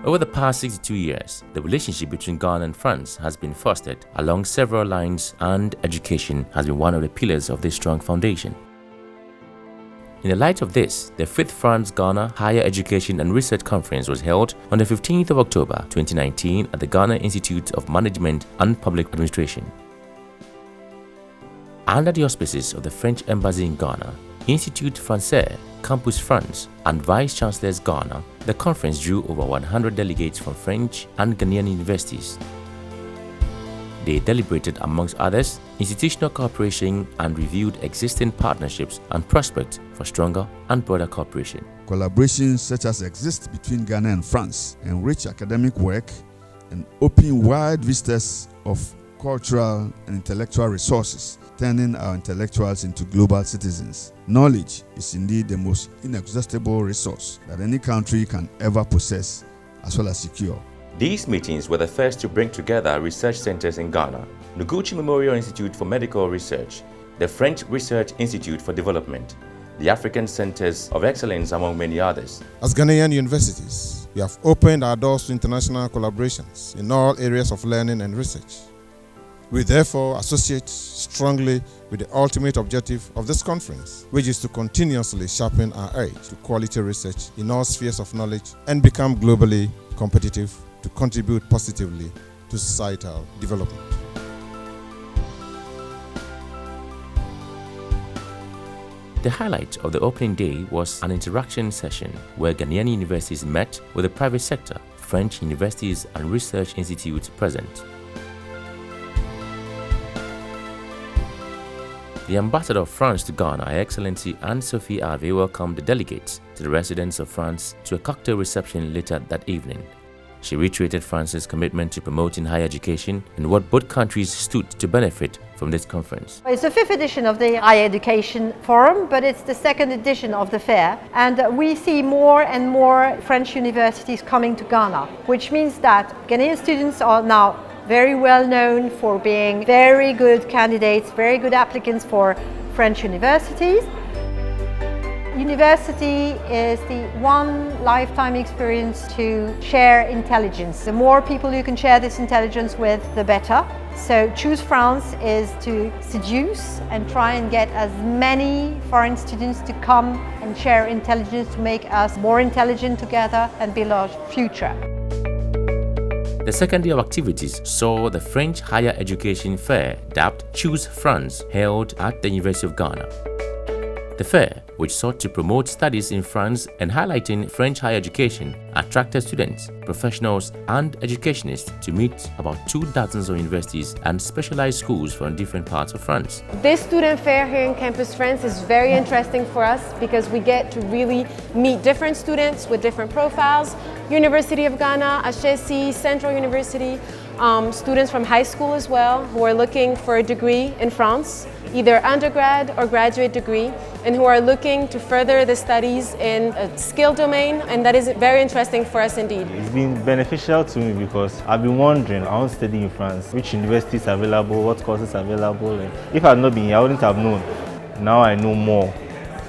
Over the past 62 years, the relationship between Ghana and France has been fostered along several lines, and education has been one of the pillars of this strong foundation. In the light of this, the 5th France-Ghana Higher Education and Research Conference was held on the 15th of October 2019 at the Ghana Institute of Management and Public Administration. Under the auspices of the French Embassy in Ghana, Institut Français, Campus France, and Vice Chancellors Ghana, the conference drew over 100 delegates from French and Ghanaian universities. They deliberated, amongst others, institutional cooperation and reviewed existing partnerships and prospects for stronger and broader cooperation. Collaborations such as exist between Ghana and France enrich academic work and open wide vistas of cultural and intellectual resources, turning our intellectuals into global citizens. Knowledge is indeed the most inexhaustible resource that any country can ever possess as well as secure. These meetings were the first to bring together research centers in Ghana: Noguchi Memorial Institute for Medical Research, the French Research Institute for Development, the African Centers of Excellence, among many others. As Ghanaian universities, we have opened our doors to international collaborations in all areas of learning and research. We therefore associate strongly with the ultimate objective of this conference, which is to continuously sharpen our edge to quality research in all spheres of knowledge and become globally competitive to contribute positively to societal development. The highlight of the opening day was an interaction session where Ghanaian universities met with the private sector, French universities and research institutes present. The Ambassador of France to Ghana, Her Excellency Anne-Sophie Ave, welcomed the delegates to the residence of France to a cocktail reception later that evening. She reiterated France's commitment to promoting higher education and what both countries stood to benefit from this conference. It's the 5th edition of the Higher Education Forum, but it's the 2nd edition of the fair. And we see more and more French universities coming to Ghana, which means that Ghanaian students are now very well known for being very good candidates, very good applicants for French universities. University is the one lifetime experience to share intelligence. The more people you can share this intelligence with, the better. So Choose France is to seduce and try and get as many foreign students to come and share intelligence to make us more intelligent together and build our future. The second day of activities saw the French Higher Education Fair, dubbed Choose France, held at the University of Ghana. The fair, which sought to promote studies in France and highlighting French higher education, attracted students, professionals, and educationists to meet about 2 dozens of universities and specialized schools from different parts of France. This student fair here in Campus France is very interesting for us because we get to really meet different students with different profiles. University of Ghana, HEC, Central University, students from high school as well who are looking for a degree in France, either undergrad or graduate degree, and who are looking to further the studies in a skill domain, and that is very interesting for us indeed. It's been beneficial to me because I've been wondering, I want to study in France, which universities are available, what courses are available, and if I had not been here, I wouldn't have known. Now I know more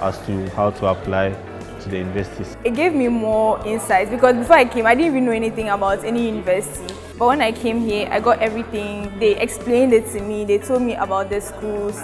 as to how to apply to the universities. It gave me more insights because before I came, I didn't even know anything about any university. But when I came here, I got everything. They explained it to me. They told me about the schools.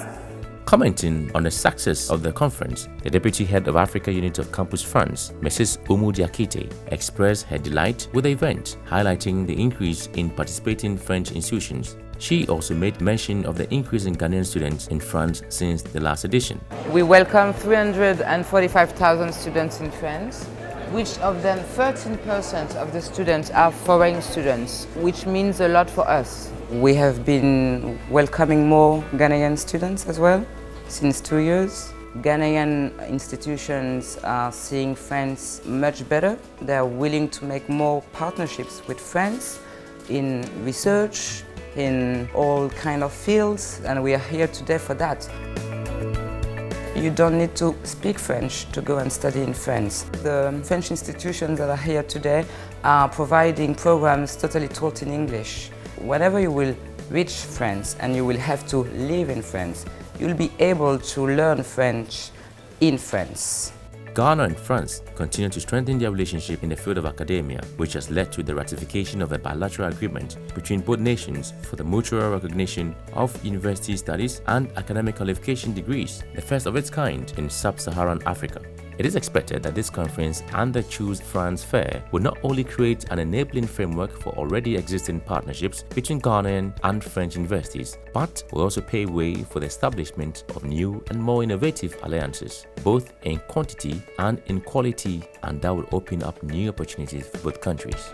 Commenting on the success of the conference, the Deputy Head of Africa Unit of Campus France, Mrs. Umu Diakite, expressed her delight with the event, highlighting the increase in participating French institutions. She also made mention of the increase in Ghanaian students in France since the last edition. We welcome 345,000 students in France, which of them 13% of the students are foreign students, which means a lot for us. We have been welcoming more Ghanaian students as well since 2 years. Ghanaian institutions are seeing France much better. They are willing to make more partnerships with France in research, in all kind of fields, and we are here today for that. You don't need to speak French to go and study in France. The French institutions that are here today are providing programs totally taught in English. Whenever you will reach France and you will have to live in France, you'll be able to learn French in France. Ghana and France continue to strengthen their relationship in the field of academia, which has led to the ratification of a bilateral agreement between both nations for the mutual recognition of university studies and academic qualification degrees, the first of its kind in sub-Saharan Africa. It is expected that this conference and the Choose France Fair will not only create an enabling framework for already existing partnerships between Ghanaian and French universities, but will also pave way for the establishment of new and more innovative alliances, both in quantity and in quality, and that will open up new opportunities for both countries.